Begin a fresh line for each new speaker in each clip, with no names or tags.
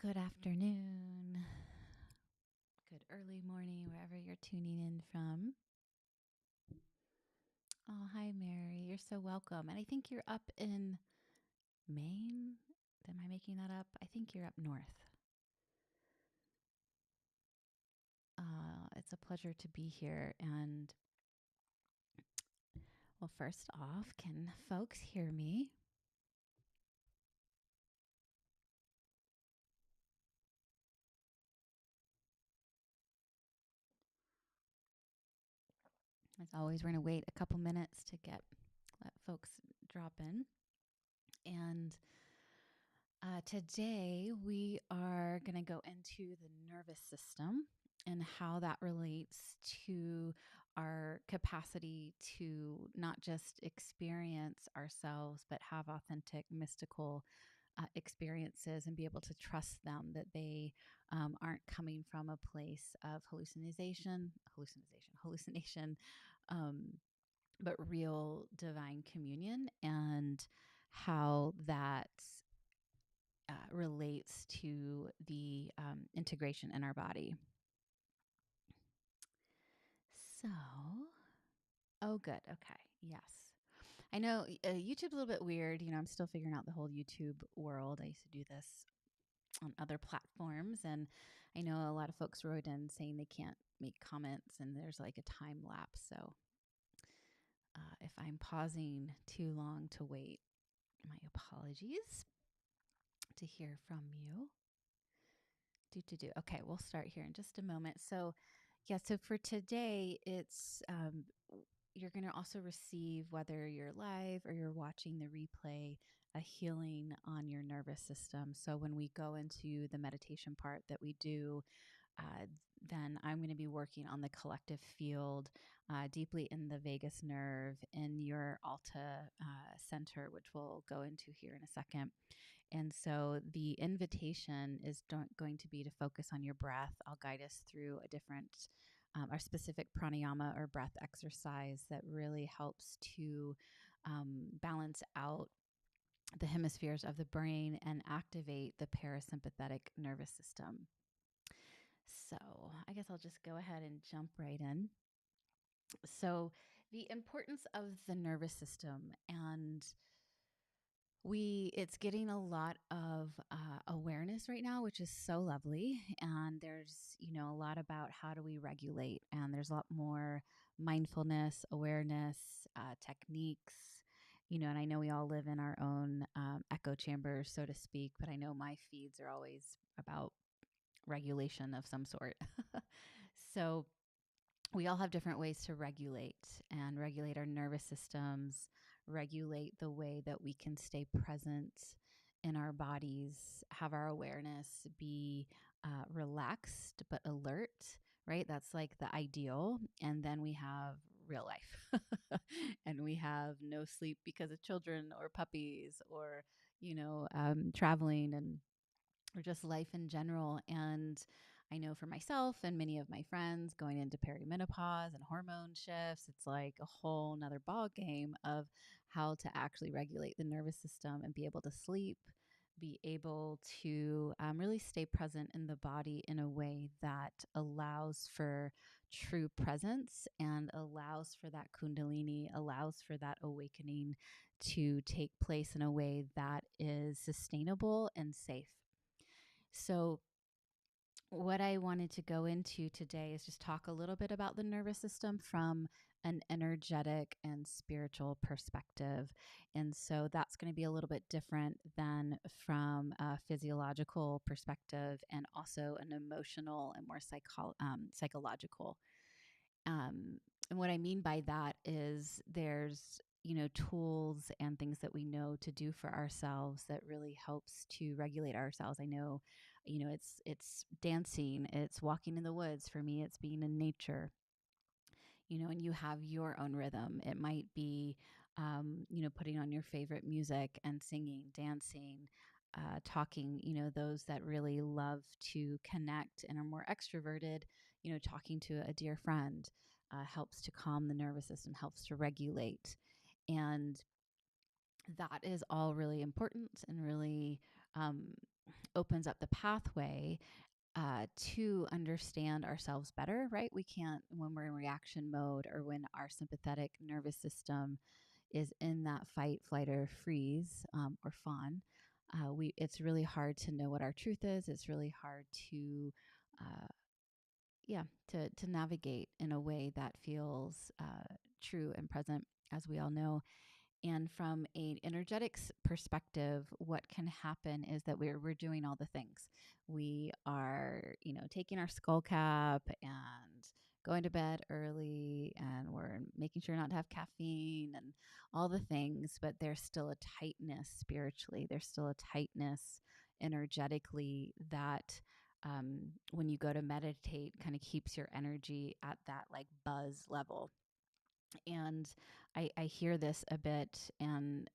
Good afternoon, good early morning, wherever you're tuning in from. Oh, hi, Mary. You're so welcome. And I think you're up in Maine. Am I making that up? I think you're up north. It's a pleasure to be here. And well, first off, can folks hear me? As always, we're going to wait a couple minutes to let folks drop in. And today we are going to go into the nervous system and how that relates to our capacity to not just experience ourselves, but have authentic, mystical experiences and be able to trust them, that they aren't coming from a place of hallucination, um, but real divine communion, and how that relates to the integration in our body. So, oh, good. Okay. Yes. I know YouTube's a little bit weird. I'm still figuring out the whole YouTube world. I used to do this on other platforms, and I know a lot of folks wrote in saying they can't make comments and there's like a time lapse. So, if I'm pausing too long to wait, my apologies. To hear from you. Do. Okay, we'll start here in just a moment. So, yeah, so for today, it's you're going to also receive, whether you're live or you're watching the replay, a healing on your nervous system. So when we go into the meditation part that we do, uh, then I'm going to be working on the collective field deeply in the vagus nerve in your Alta center, which we'll go into here in a second. And so the invitation is going to be to focus on your breath. I'll guide us through a different or specific pranayama or breath exercise that really helps to balance out the hemispheres of the brain and activate the parasympathetic nervous system. So I guess I'll just go ahead and jump right in. So the importance of the nervous system, and it's getting a lot of awareness right now, which is so lovely. And there's, a lot about how do we regulate, and there's a lot more mindfulness, awareness, techniques, and I know we all live in our own echo chambers, so to speak, but I know my feeds are always about regulation of some sort. So we all have different ways to regulate our nervous systems, regulate the way that we can stay present in our bodies, have our awareness be relaxed but alert, right? That's like the ideal. And then we have real life. And we have no sleep because of children or puppies or, traveling and or just life in general. And I know for myself and many of my friends going into perimenopause and hormone shifts, it's like a whole nother ball game of how to actually regulate the nervous system and be able to sleep, be able to really stay present in the body in a way that allows for true presence and allows for that kundalini, allows for that awakening to take place in a way that is sustainable and safe. So, what I wanted to go into today is just talk a little bit about the nervous system from an energetic and spiritual perspective. And so that's going to be a little bit different than from a physiological perspective, and also an emotional and more psychological. And what I mean by that is there's, tools and things that we know to do for ourselves that really helps to regulate ourselves. I know, it's dancing, it's walking in the woods. For me, it's being in nature, and you have your own rhythm. It might be, putting on your favorite music and singing, dancing, talking, those that really love to connect and are more extroverted, talking to a dear friend helps to calm the nervous system, helps to regulate. And that is all really important and really opens up the pathway to understand ourselves better, right? We can't, when we're in reaction mode or when our sympathetic nervous system is in that fight, flight, or freeze or fawn. It's really hard to know what our truth is. It's really hard to, uh, yeah, to navigate in a way that feels true and present, as we all know. And from an energetics perspective, what can happen is that we're doing all the things. We are, taking our skull cap and going to bed early, and we're making sure not to have caffeine and all the things, but there's still a tightness spiritually. There's still a tightness energetically that when you go to meditate kind of keeps your energy at that like buzz level. And I hear this a bit, and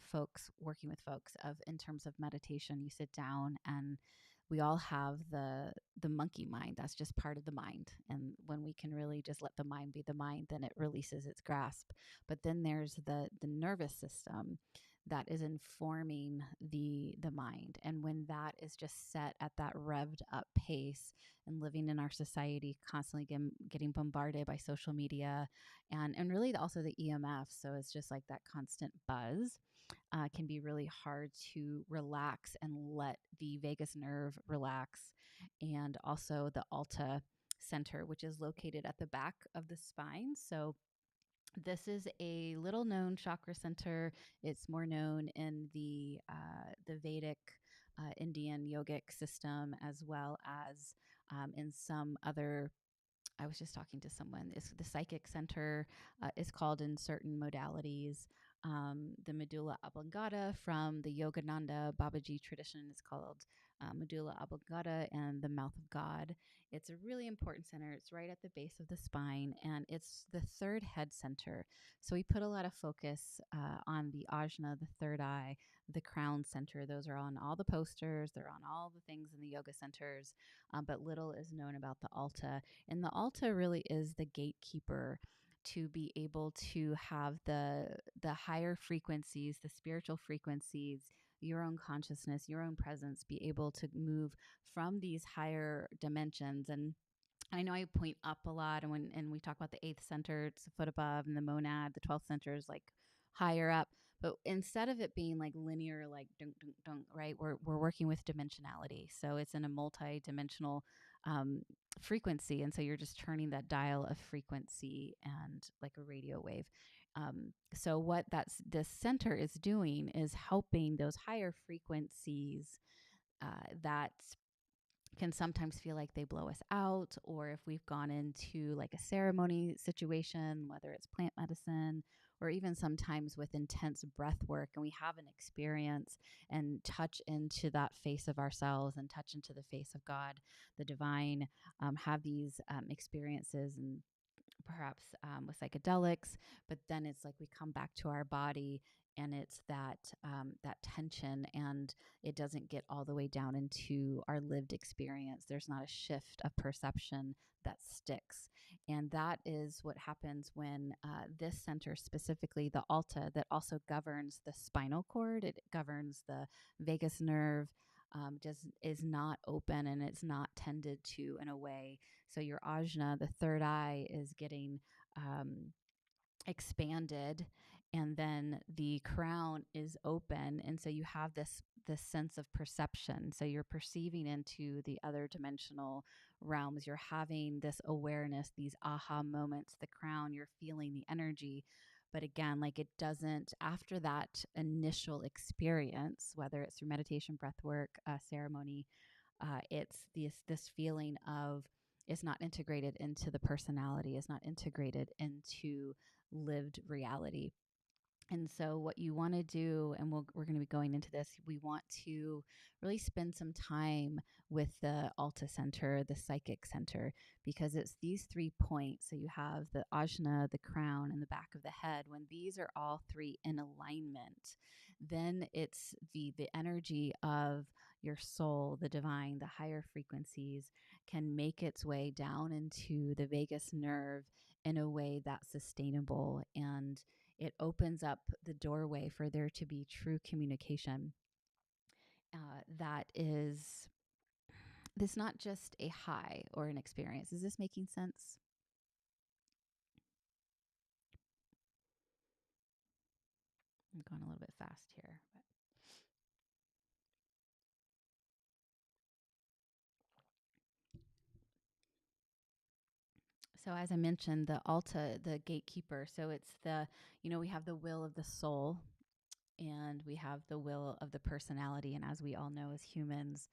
folks working with folks of in terms of meditation, you sit down and we all have the monkey mind. That's just part of the mind. And when we can really just let the mind be the mind, then it releases its grasp. But then there's the nervous system that is informing the mind. And when that is just set at that revved up pace and living in our society, constantly getting bombarded by social media and really also the EMF. So it's just like that constant buzz can be really hard to relax and let the vagus nerve relax, and also the Alta center, which is located at the back of the spine. So this is a little known chakra center. It's more known in the Vedic Indian yogic system, as well as in some other. I was just talking to someone. It's the psychic center is called in certain modalities. The medulla oblongata from the Yogananda Babaji tradition is called medulla oblongata and the mouth of God. It's a really important center. It's right at the base of the spine, and it's the third head center. So we put a lot of focus on the ajna, the third eye, the crown center. Those are on all the posters. They're on all the things in the yoga centers, but little is known about the alta. And the alta really is the gatekeeper to be able to have the higher frequencies, the spiritual frequencies, your own consciousness, your own presence, be able to move from these higher dimensions. And I know I point up a lot, and when we talk about the eighth center, it's a foot above, and the monad, the 12th center is like higher up. But instead of it being like linear, like dunk dunk dunk, right? We're working with dimensionality, so it's in a multi-dimensional um, frequency, and so you're just turning that dial of frequency and like a radio wave. So what this center is doing is helping those higher frequencies that can sometimes feel like they blow us out, or if we've gone into like a ceremony situation, whether it's plant medicine or even sometimes with intense breath work, and we have an experience and touch into that face of ourselves and touch into the face of God, the divine, have these experiences and perhaps with psychedelics, but then it's like we come back to our body, and it's that tension, and it doesn't get all the way down into our lived experience. There's not a shift of perception that sticks, and that is what happens when this center, specifically the Alta, that also governs the spinal cord. It governs the vagus nerve. Just is not open and it's not tended to in a way, so your ajna, the third eye, is getting um, expanded, and then the crown is open, and so you have this sense of perception. So you're perceiving into the other dimensional realms. You're having this awareness, these aha moments. The crown, you're feeling the energy. But again, like it doesn't, after that initial experience, whether it's through meditation, breath work, ceremony, it's this feeling of is not integrated into the personality, is not integrated into lived reality. And so, what you want to do, and we're going to be going into this, we want to really spend some time with the Alta Center, the Psychic Center, because it's these 3 points. So, you have the ajna, the crown, and the back of the head. When these are all three in alignment, then it's the energy of your soul, the divine, the higher frequencies can make its way down into the vagus nerve in a way that's sustainable, and it opens up the doorway for there to be true communication. that is this not just a high or an experience. Is this making sense? I'm going a little bit fast here. But. So as I mentioned, the Alta, the gatekeeper. So it's we have the will of the soul and we have the will of the personality. And as we all know, as humans,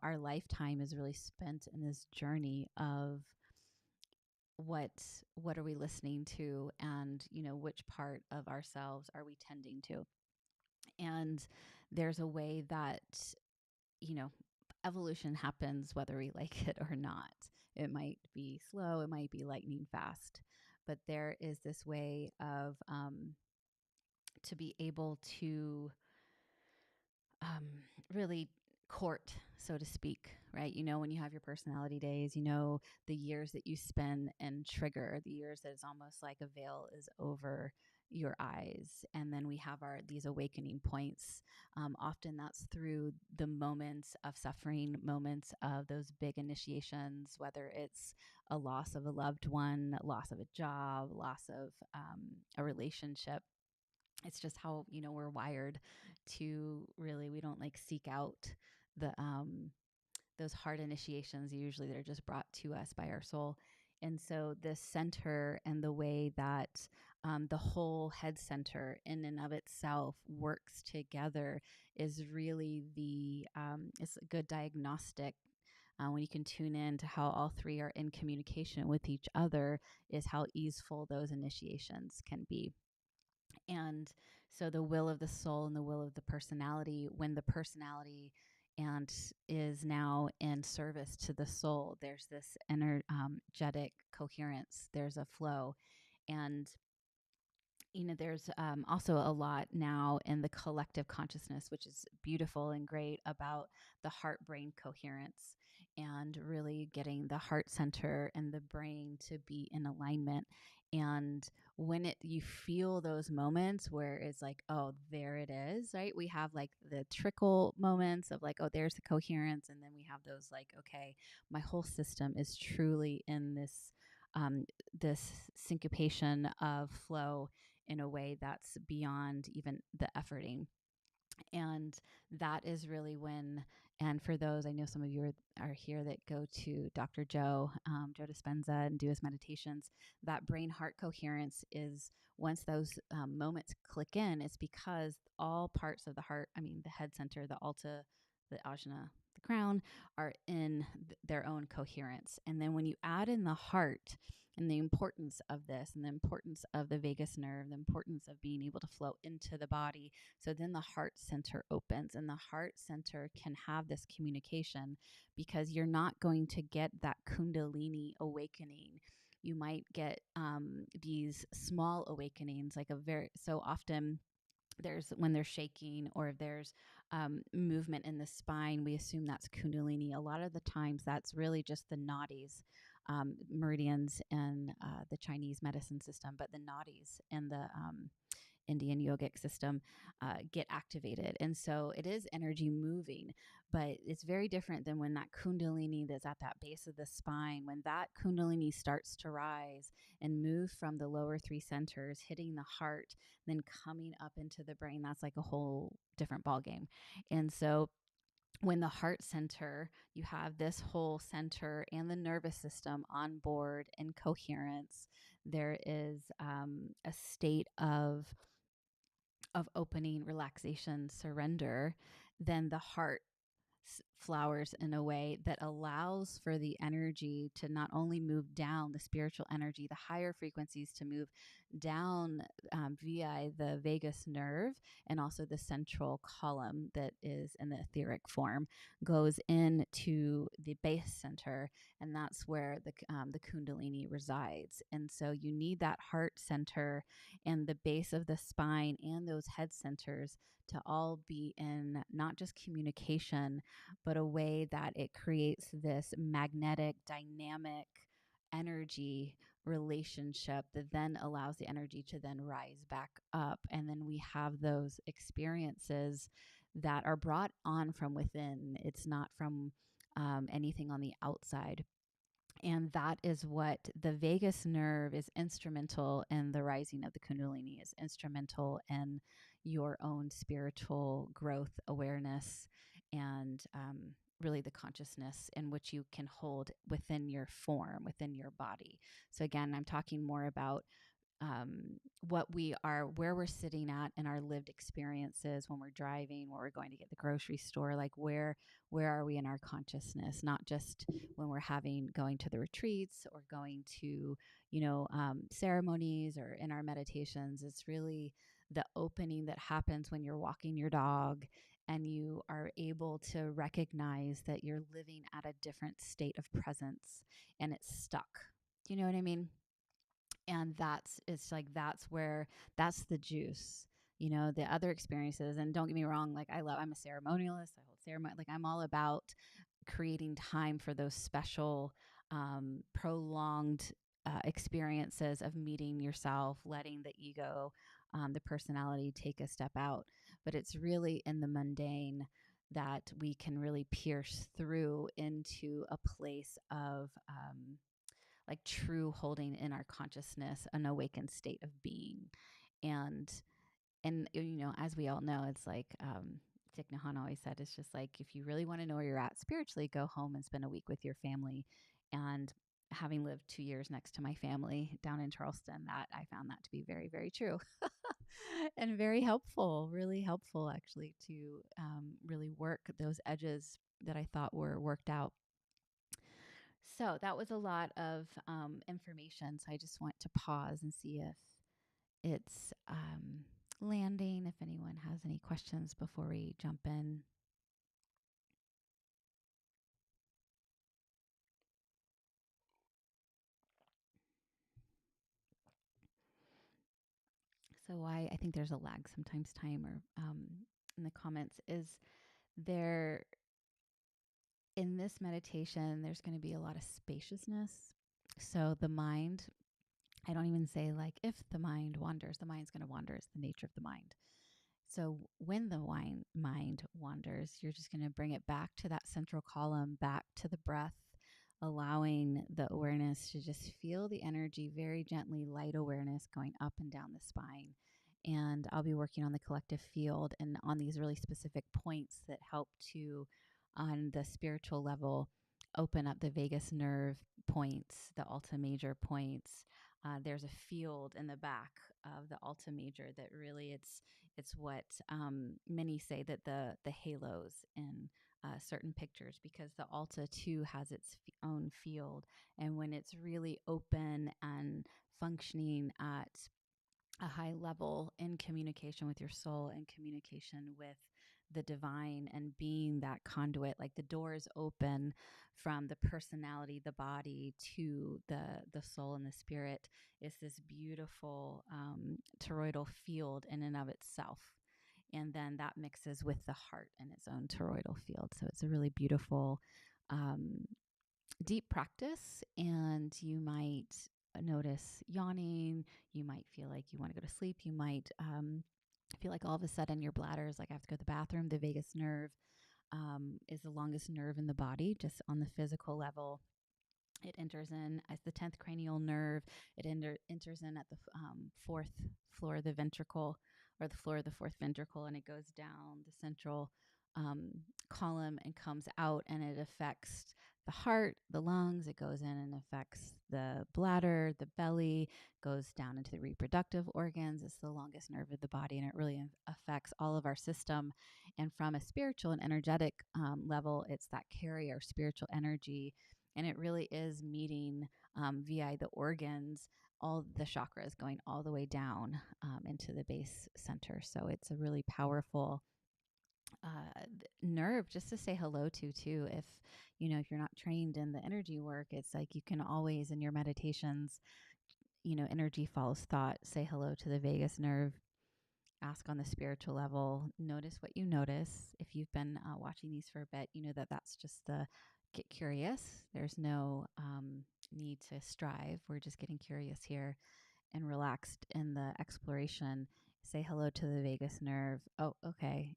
our lifetime is really spent in this journey of what what are we listening to, and which part of ourselves are we tending to. And there's a way that you know evolution happens whether we like it or not. It might be slow, it might be lightning fast, but there is this way of to be able to um, really court, so to speak, right? When you have your personality days, the years that you spend and trigger, the years that it's almost like a veil is over your eyes. And then we have these awakening points. Often that's through the moments of suffering, moments of those big initiations, whether it's a loss of a loved one, loss of a job, loss of a relationship. It's just how we're wired to really, we don't like seek out the those hard initiations. Usually they're just brought to us by our soul. And so the center and the way that the whole head center in and of itself works together is really it's a good diagnostic. When you can tune in to how all three are in communication with each other, is how easeful those initiations can be. And so the will of the soul and the will of the personality, when the personality and is now in service to the soul, there's this energetic coherence, there's a flow. And there's also a lot now in the collective consciousness, which is beautiful and great, about the heart brain coherence and really getting the heart center and the brain to be in alignment. And when you feel those moments where it's like, oh, there it is, right? We have like the trickle moments of like, oh, there's the coherence. And then we have those like, okay, my whole system is truly in this syncopation of flow in a way that's beyond even the efforting. And that is really when, and for those, I know some of you are here that go to Dr. Joe Dispenza, and do his meditations. That brain heart coherence is, once those moments click in, it's because all parts of the heart, I mean, the head center, the Alta, the Ajna, the crown, are in their own coherence. And then when you add in the heart, and the importance of this, and the importance of the vagus nerve, the importance of being able to flow into the body, so then the heart center opens, and the heart center can have this communication, because you're not going to get that Kundalini awakening. You might get these small awakenings, like so often there's, when they're shaking, or if there's movement in the spine, we assume that's Kundalini. A lot of the times that's really just the nadis, meridians, and the Chinese medicine system, but the nadis and the Indian yogic system get activated. And so it is energy moving, but it's very different than when that Kundalini that's at that base of the spine, when that Kundalini starts to rise and move from the lower three centers, hitting the heart, then coming up into the brain. That's like a whole different ballgame. And so when the heart center, you have this whole center and the nervous system on board in coherence, there is a state of opening, relaxation, surrender. Then the heart flowers in a way that allows for the energy to not only move down, the spiritual energy, the higher frequencies to move down via the vagus nerve, and also the central column that is in the etheric form goes into the base center, and that's where the Kundalini resides. And so you need that heart center and the base of the spine and those head centers to all be in not just communication, but a way that it creates this magnetic, dynamic energy relationship that then allows the energy to then rise back up. And then we have those experiences that are brought on from within. It's not from anything on the outside. And that is what the vagus nerve is instrumental in the rising of the Kundalini, is instrumental in your own spiritual growth, awareness, and really the consciousness in which you can hold within your form, within your body. So, again, I'm talking more about what we are, where we're sitting at in our lived experiences when we're driving, when we're going to get the grocery store, like where are we in our consciousness, not just when we're going to the retreats or going to, ceremonies or in our meditations. It's really the opening that happens when you're walking your dog and you are able to recognize that you're living at a different state of presence and it's stuck. Do you know what I mean? And it's like that's the juice. The other experiences, and don't get me wrong, like I'm a ceremonialist, I hold ceremony, like I'm all about creating time for those special prolonged experiences of meeting yourself, letting the ego, the personality take a step out. But it's really in the mundane that we can really pierce through into a place of like true holding in our consciousness, an awakened state of being. And as we all know, it's like Thich Nhat Hanh always said, it's just like, if you really want to know where you're at spiritually, go home and spend a week with your family. And having lived 2 years next to my family down in Charleston, that I found that to be very, very true. And very helpful, really helpful actually, to really work those edges that I thought were worked out. So that was a lot of information. So I just want to pause and see if it's landing, if anyone has any questions before we jump in. So why I think there's a lag sometimes, time or in the comments, is there in this meditation, there's going to be a lot of spaciousness. So the mind, I don't even say like if the mind wanders, the mind's going to wander. It's the nature of the mind. So when the mind wanders, you're just going to bring it back to that central column, back to the breath, allowing the awareness to just feel the energy very gently, light awareness going up and down the spine. And I'll be working on the collective field and on these really specific points that help to, on the spiritual level, open up the vagus nerve points, the alta major points. There's a field in the back of the alta major that really it's what many say that the halos in certain pictures, because the alta too has its own field, and when it's really open and functioning at a high level in communication with your soul and communication with the divine and being that conduit, like the doors open from the personality, the body, to the soul and the spirit, is this beautiful toroidal field in and of itself. And then that mixes with the heart and its own toroidal field. So it's a really beautiful um, deep practice, and you might notice yawning. You might feel like you want to go to sleep. You might feel like all of a sudden your bladder is like, I have to go to the bathroom. The vagus nerve is the longest nerve in the body, just on the physical level. It enters in as the 10th cranial nerve. It enters in at the fourth floor of the ventricle, or the floor of the fourth ventricle, and it goes down the central column and comes out, and it affects the heart, the lungs. It goes in and affects the bladder, the belly, goes down into the reproductive organs. It's the longest nerve of the body, and it really affects all of our system. And from a spiritual and energetic level, it's that carrier spiritual energy, and it really is meeting via the organs, all the chakras going all the way down into the base center. So it's a really powerful nerve just to say hello to too. If you're not trained in the energy work, it's like you can always in your meditations, energy follows thought, say hello to the vagus nerve, ask on the spiritual level, notice what you notice. If you've been watching these for a bit, you know that that's just the get curious. There's no need to strive. We're just getting curious here and relaxed in the exploration. Say hello to the vagus nerve. Oh, okay.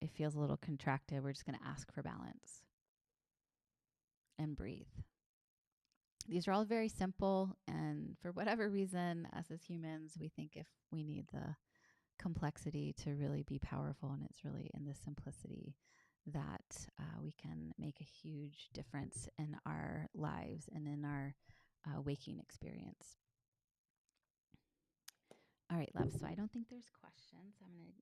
it feels a little contracted, we're just going to ask for balance and breathe. These are all very simple, and for whatever reason, us as humans, we think if we need the complexity to really be powerful, and it's really in the simplicity that we can make a huge difference in our lives and in our waking experience. All right, love. So I don't think there's questions. I'm going to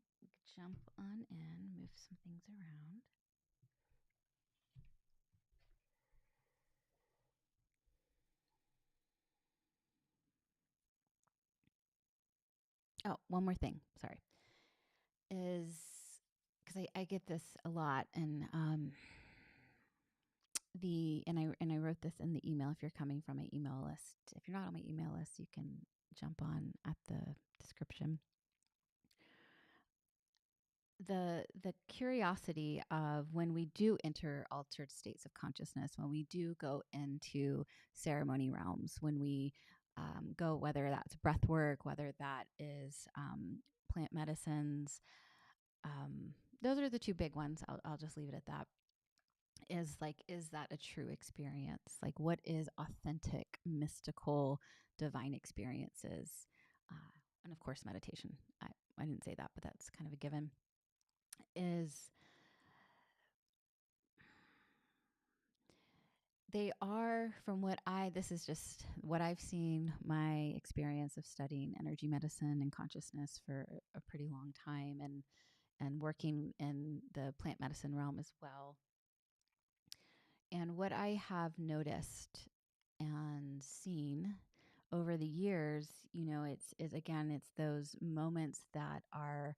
jump on in, move some things around. Oh, one more thing. Sorry. Is because I get this a lot, and I wrote this in the email. If you're coming from my email list, if you're not on my email list, you can jump on at the description. The curiosity of when we do enter altered states of consciousness, when we do go into ceremony realms, when we go, whether that's breath work, whether that is plant medicines, those are the two big ones. I'll just leave it at that. Is that a true experience? Like, what is authentic, mystical, divine experiences? And of course, meditation. I didn't say that, but that's kind of a given. Is they are, from what this is just what I've seen, my experience of studying energy medicine and consciousness for a pretty long time, and working in the plant medicine realm as well. And what I have noticed and seen over the years, it's those moments that are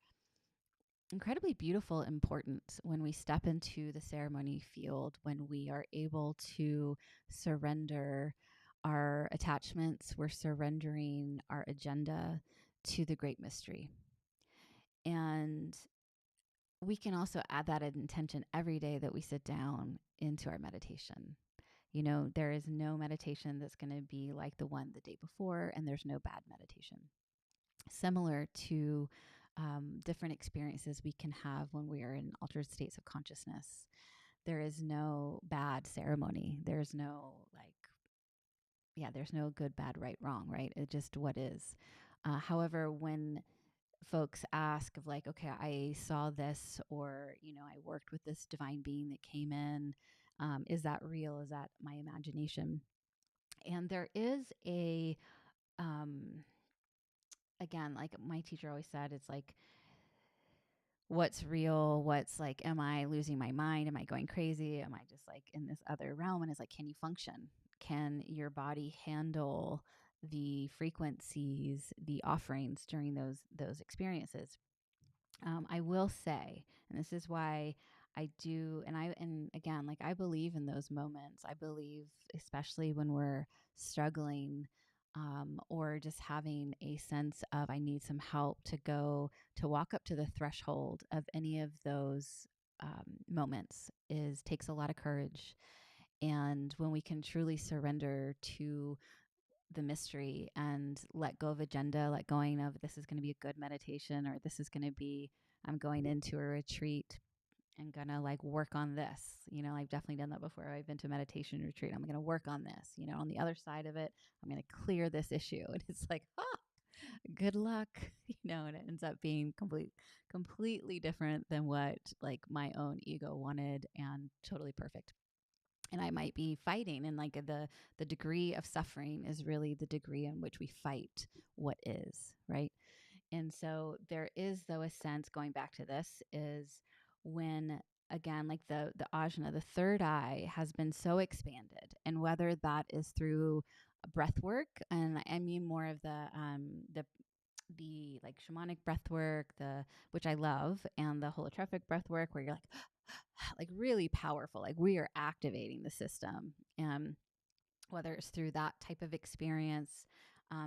incredibly beautiful, important when we step into the ceremony field, when we are able to surrender our attachments, we're surrendering our agenda to the great mystery. And we can also add that intention every day that we sit down into our meditation. There is no meditation that's going to be like the one the day before, and there's no bad meditation. Similar to different experiences we can have when we are in altered states of consciousness. There is no bad ceremony. There's no there's no good, bad, right, wrong, right? It's just what is. However, when folks ask of like, okay, I saw this, or, I worked with this divine being that came in, is that real? Is that my imagination? And there is again, like my teacher always said, it's like, what's real? What's like, am I losing my mind? Am I going crazy? Am I just like in this other realm? And it's like, can you function? Can your body handle the frequencies, the offerings during those experiences? I will say, and this is why I do, and again, like I believe in those moments. I believe, especially when we're struggling, or just having a sense of I need some help to walk up to the threshold of any of those moments takes a lot of courage. And when we can truly surrender to the mystery and let go of agenda, let going of this is going to be a good meditation, or this is going to be, I'm going into a retreat and gonna like work on this. I've definitely done that before. I've been to a meditation retreat. I'm gonna work on this. On the other side of it, I'm gonna clear this issue. And it's like, good luck. And it ends up being completely different than what like my own ego wanted, and totally perfect. And I might be fighting, and like the degree of suffering is really the degree in which we fight what is, right? And so there is, though, a sense, going back to this, is when, again, like the ajna, the third eye, has been so expanded, and whether that is through breath work, and I mean more of the like shamanic breath work, which I love, and the holotropic breath work, where you're like like really powerful, like we are activating the system. And whether it's through that type of experience,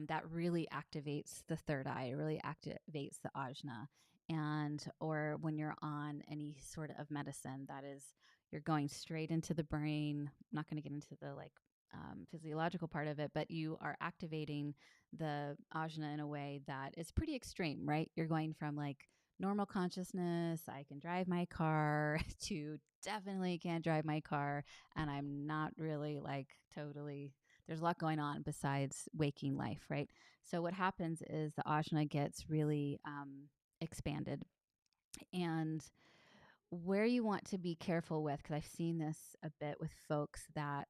that really activates the third eye, it really activates the ajna. And or when you're on any sort of medicine that is, you're going straight into the brain. I'm not going to get into the like physiological part of it, but you are activating the ajna in a way that is pretty extreme, right? You're going from like normal consciousness, I can drive my car, to definitely can't drive my car. And I'm not really like totally, there's a lot going on besides waking life, right? So what happens is the ajna gets really expanded. And where you want to be careful with, because I've seen this a bit with folks that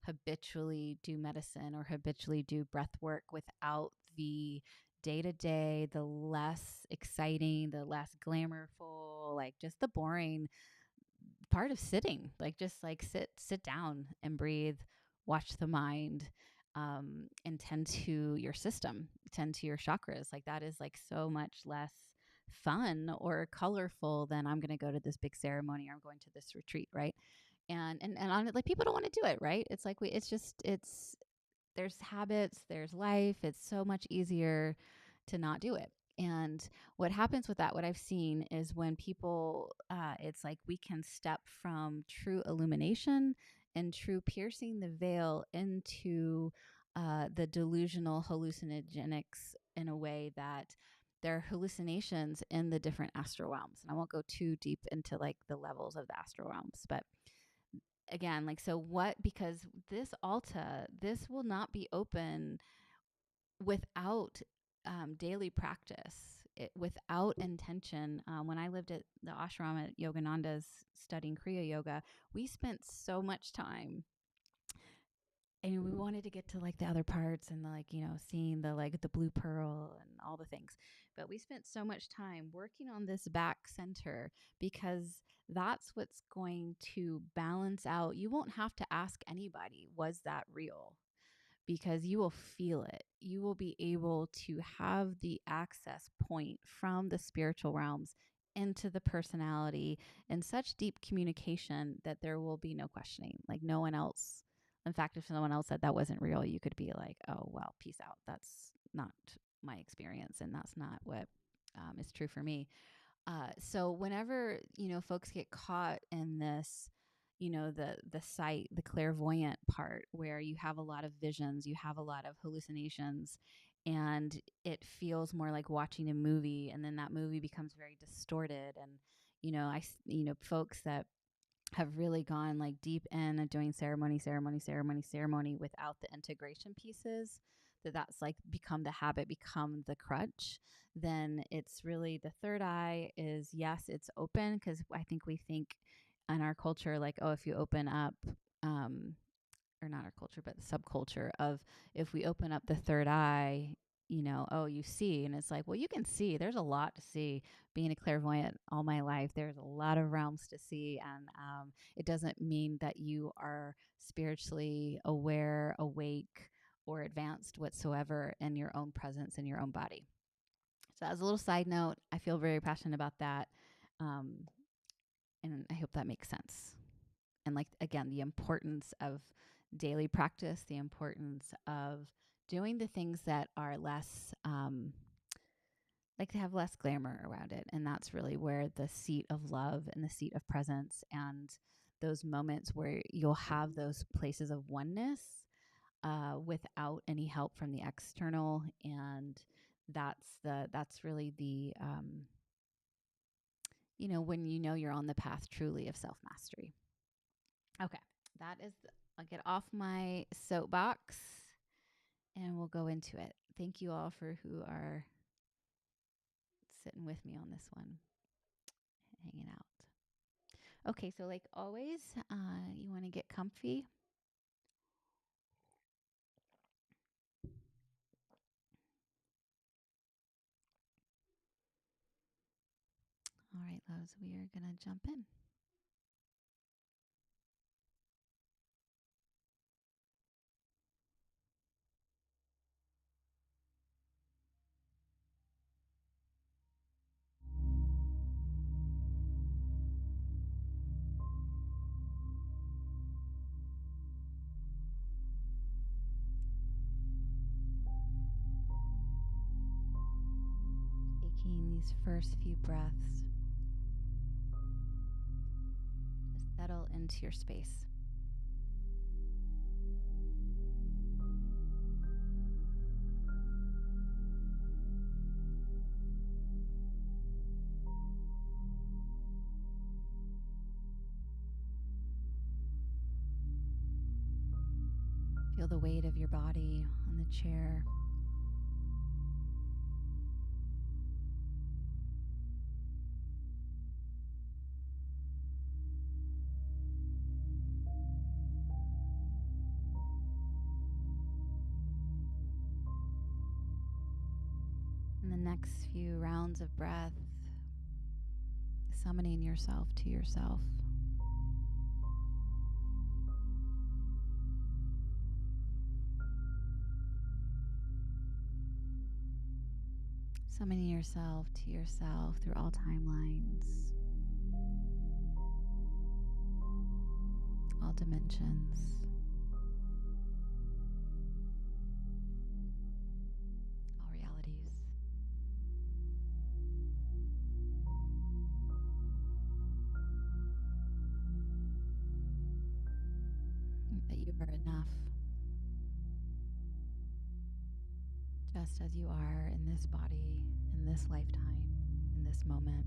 habitually do medicine or habitually do breath work without the day to day, the less exciting, the less glamourful, like just the boring part of sitting, like just like sit down and breathe, watch the mind, and tend to your system, tend to your chakras. Like that is like so much less fun or colorful than I'm going to go to this big ceremony or I'm going to this retreat, right? And on it, like people don't want to do it, right? It's like it's just there's habits, there's life. It's so much easier to not do it. And what happens with that, what I've seen is when people, it's like we can step from true illumination and true piercing the veil into the delusional hallucinogenics in a way that there are hallucinations in the different astral realms. And I won't go too deep into like the levels of the astral realms, but again, like, so what, because this alta, this will not be open without daily practice, without intention. When I lived at the ashram at Yogananda's studying Kriya Yoga, we spent so much time, and we wanted to get to like the other parts and like, you know, seeing the like the blue pearl and all the things. But we spent so much time working on this back center because that's what's going to balance out. You won't have to ask anybody, was that real? Because you will feel it. You will be able to have the access point from the spiritual realms into the personality in such deep communication that there will be no questioning. Like no one else. In fact, if someone else said that wasn't real, you could be like, oh, well, peace out. That's not my experience. And that's not what is true for me. So whenever, you know, folks get caught in this, you know, the sight, the clairvoyant part where you have a lot of visions, you have a lot of hallucinations, and it feels more like watching a movie, and then that movie becomes very distorted. And, you know, you know, folks that have really gone like deep in doing ceremony without the integration pieces, that's like become the habit, become the crutch. Then it's really the third eye is, yes, it's open, because I think we think in our culture like, oh, if you open up, or not our culture but the subculture of, if we open up the third eye, you know, oh, you see. And it's like, well, you can see, there's a lot to see. Being a clairvoyant all my life, there's a lot of realms to see. And it doesn't mean that you are spiritually aware, awake, or advanced whatsoever in your own presence in your own body. So as a little side note, I feel very passionate about that. um, and I hope that makes sense. And like, again, the importance of daily practice, the importance of doing the things that are less, like to have less glamour around it. And that's really where the seat of love and the seat of presence and those moments where you'll have those places of oneness without any help from the external. And that's really the, you know, when you know you're on the path truly of self mastery. Okay, that is, I'll get off my soapbox and we'll go into it. Thank you all for who are sitting with me on this one, hanging out. Okay, so like always, you want to get comfy. All right, loves, we are going to jump in. Taking these first few breaths to settle into your space. Feel the weight of your body on the chair. In the next few rounds of breath, summoning yourself to yourself. Summoning yourself to yourself through all timelines, all dimensions, all realities. That you are enough, just as you are in this body, in this lifetime, in this moment.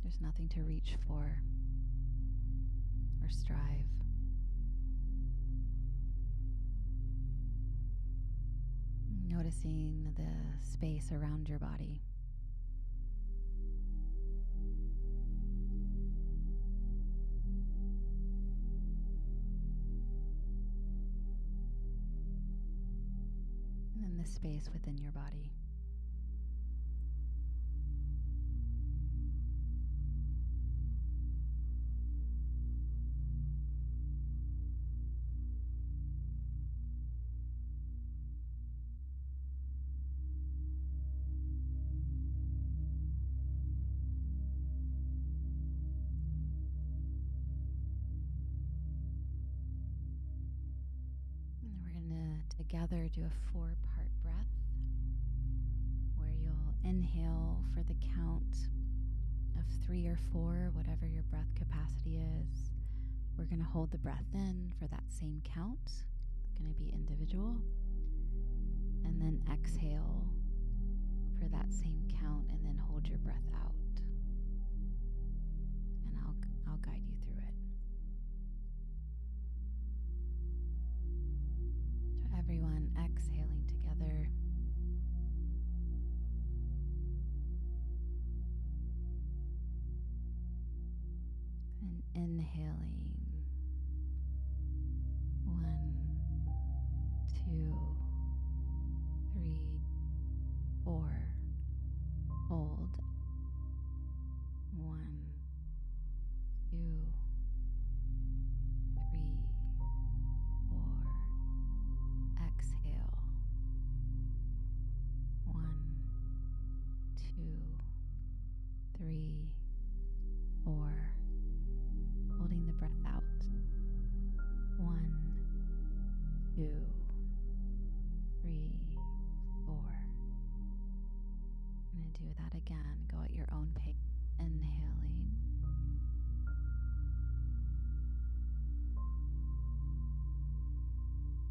There's nothing to reach for or strive. Noticing the space around your body. And then the space within your body. Together, do a 4-part breath where you'll inhale for the count of 3 or 4, whatever your breath capacity is. We're going to hold the breath in for that same count. It's going to be individual. And then exhale for that same count, and then hold your breath out. And I'll guide you through it. Everyone exhaling together. And inhaling. 1, 2, 3, 4. Hold. 1, 2, 3, 4. Exhale. 1, 2, 3, 4. Holding the breath out. 1, 2, 3, 4. I'm going to do that again. Go at your own pace. Inhaling.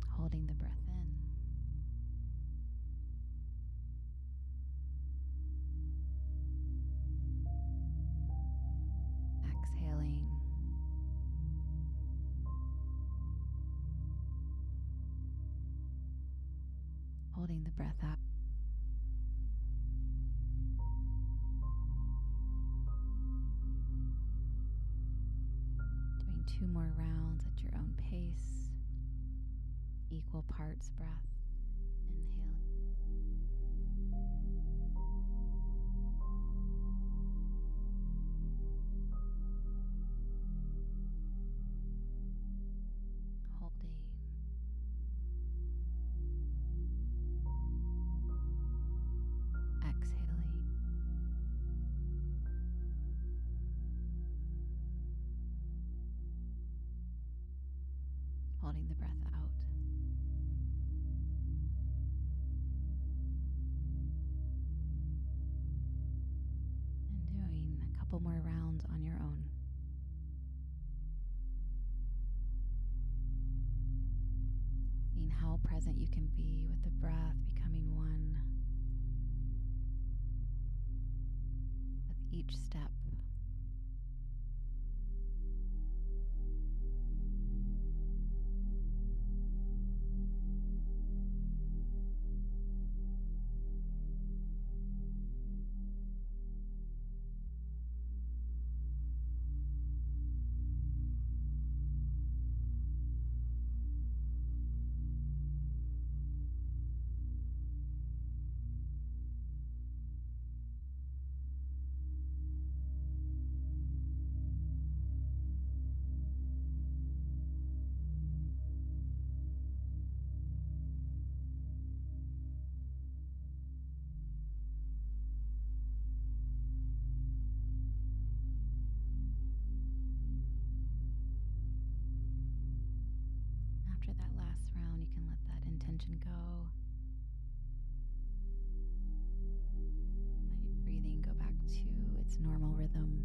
Holding the breath in. Exhaling. Holding the breath out. Doing 2 more rounds at your own pace. Equal parts breath. Inhaling. Holding. Exhaling. Holding the breath out. And doing a couple more rounds on your own. Seeing how present you can be with the breath, becoming one. each step. After that last round, you can let that intention go. Let your breathing go back to its normal rhythm.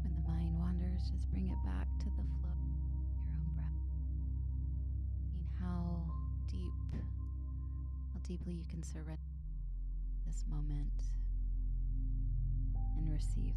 When the mind wanders, just bring it back to the flow of your own breath. Seeing how deeply you can surrender this moment and receive.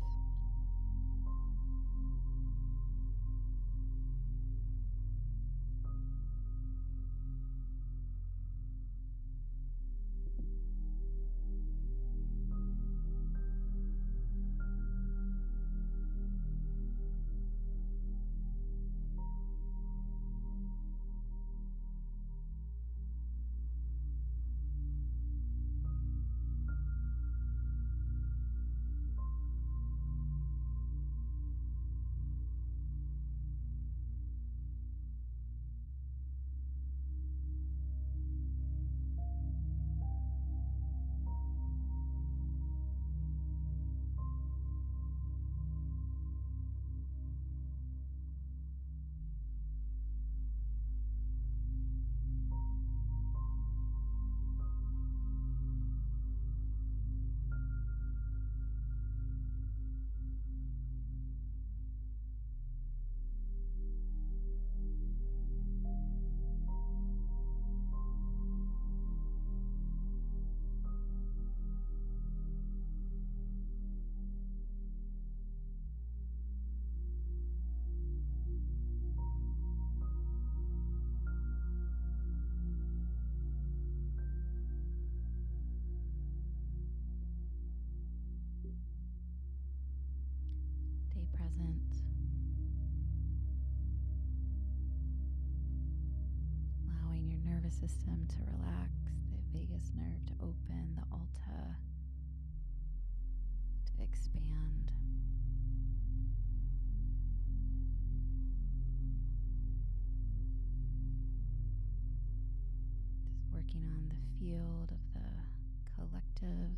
Stay present, allowing your nervous system to relax, the vagus nerve to open, the alta to expand. Just working on the field of the collective.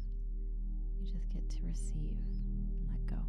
You just get to receive and let go.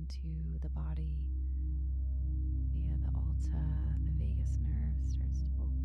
into the body via the Alta, the vagus nerve starts to open.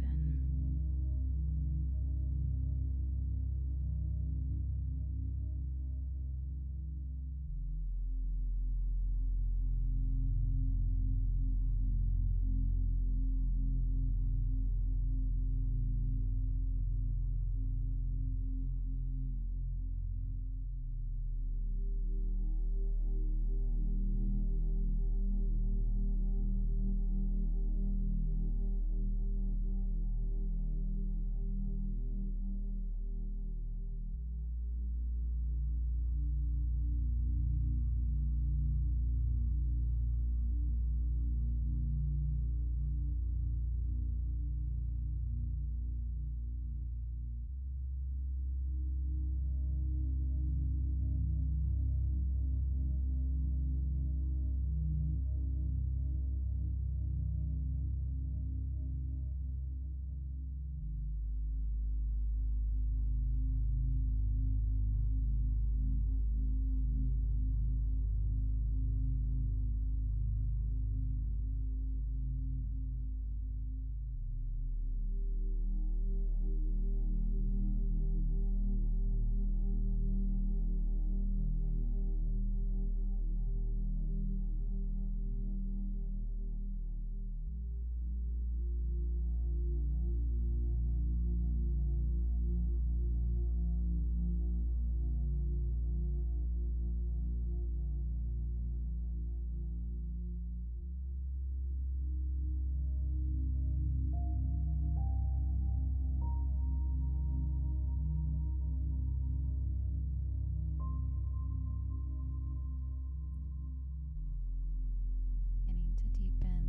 Beginning to deepen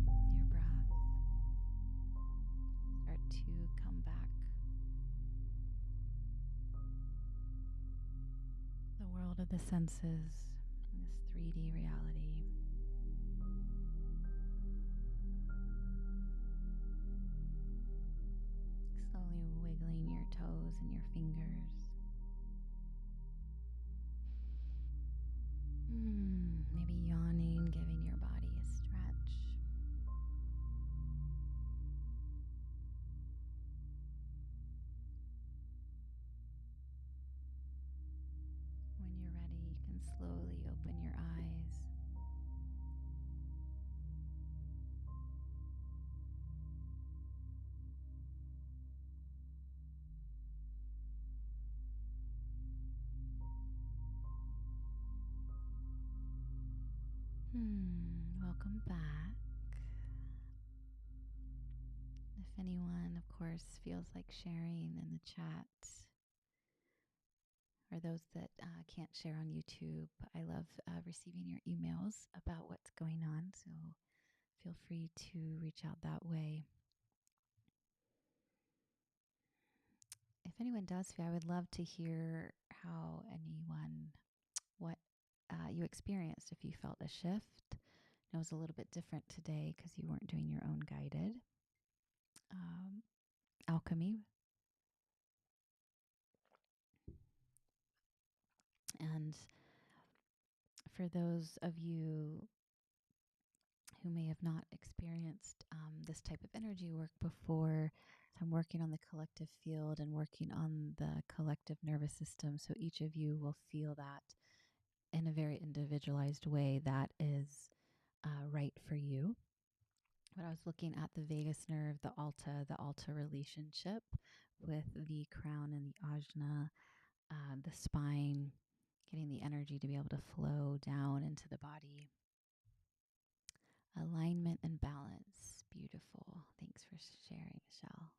your breath. Start to come back. The world of the senses, this 3D reality. Slowly wiggling your toes and your fingers. Maybe yawning, giving your body a stretch. When you're ready, you can slowly open your eyes. Welcome back. If anyone, of course, feels like sharing in the chat, or those that can't share on YouTube, I love receiving your emails about what's going on, so feel free to reach out that way. If anyone does, I would love to hear what you experienced, if you felt a shift. It was a little bit different today because you weren't doing your own guided alchemy. And for those of you who may have not experienced this type of energy work before, I'm working on the collective field and working on the collective nervous system. So each of you will feel that in a very individualized way that is right for you. But I was looking at the vagus nerve, the Alta relationship with the crown and the ajna, the spine, getting the energy to be able to flow down into the body. Alignment and balance. Beautiful. Thanks for sharing, Michelle.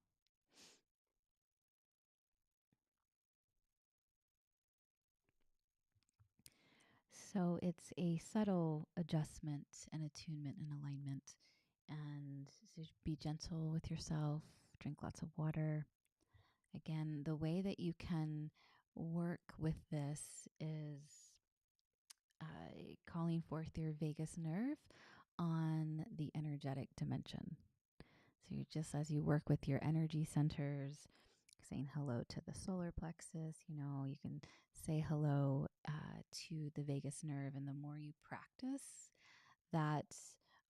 So it's a subtle adjustment and attunement and alignment. And so be gentle with yourself, drink lots of water. Again, the way that you can work with this is calling forth your vagus nerve on the energetic dimension. So just as you work with your energy centers, saying hello to the solar plexus. You can say hello to the vagus nerve. And the more you practice that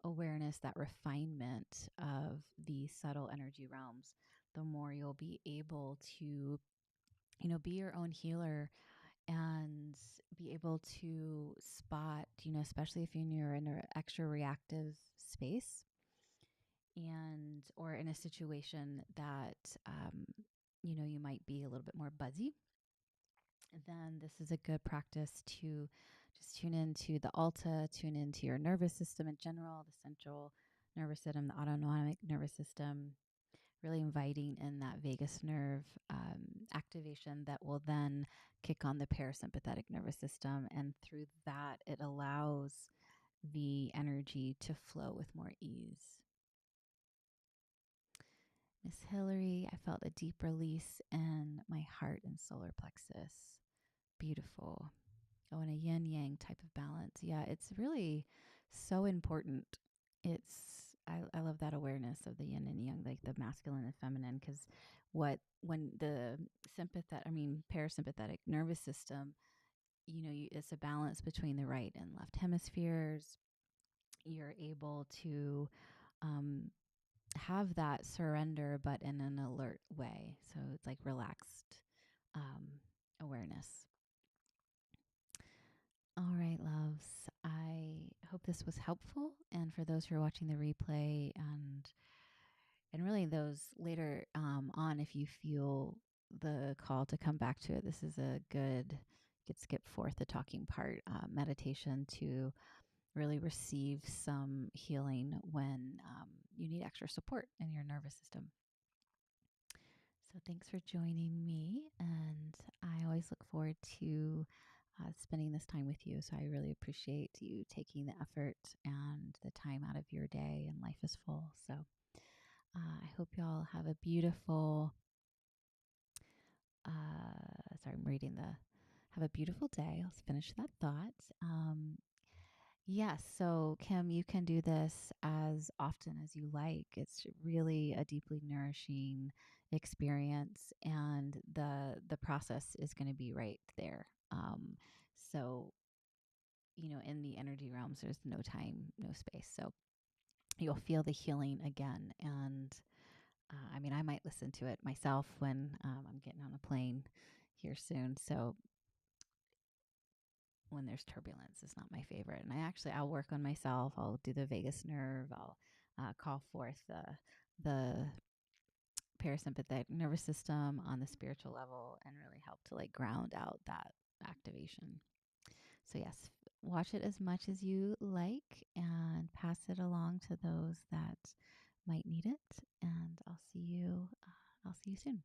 awareness, that refinement of the subtle energy realms, the more you'll be able to, be your own healer and be able to spot, especially if you're in an extra reactive space and or in a situation that you might be a little bit more buzzy, then this is a good practice to just tune into the alta, tune into your nervous system in general, the central nervous system, the autonomic nervous system, really inviting in that vagus nerve activation that will then kick on the parasympathetic nervous system. And through that, it allows the energy to flow with more ease. Miss Hillary, I felt a deep release in my heart and solar plexus. Beautiful. Oh, and a yin yang type of balance. Yeah, it's really so important. I love that awareness of the yin and yang, like the masculine and feminine, because when the parasympathetic nervous system, it's a balance between the right and left hemispheres. You're able to um, have that surrender, but in an alert way. So it's like relaxed awareness. All right, loves. I hope this was helpful. And for those who are watching the replay and really those later on, if you feel the call to come back to it, this is a good, you could skip forth the talking part, meditation to really receive some healing when you need extra support in your nervous system. So thanks for joining me. And I always look forward to spending this time with you. So I really appreciate you taking the effort and the time out of your day, and life is full. So I hope y'all have a beautiful, have a beautiful day. I'll finish that thought. Yes. So Kim, you can do this as often as you like. It's really a deeply nourishing experience, and the process is going to be right there. So, in the energy realms, there's no time, no space. So you'll feel the healing again. And I might listen to it myself when I'm getting on a plane here soon. So when there's turbulence is not my favorite. And I'll work on myself. I'll do the vagus nerve. I'll call forth the parasympathetic nervous system on the spiritual level and really help to like ground out that activation. So yes, watch it as much as you like and pass it along to those that might need it. And I'll see you soon.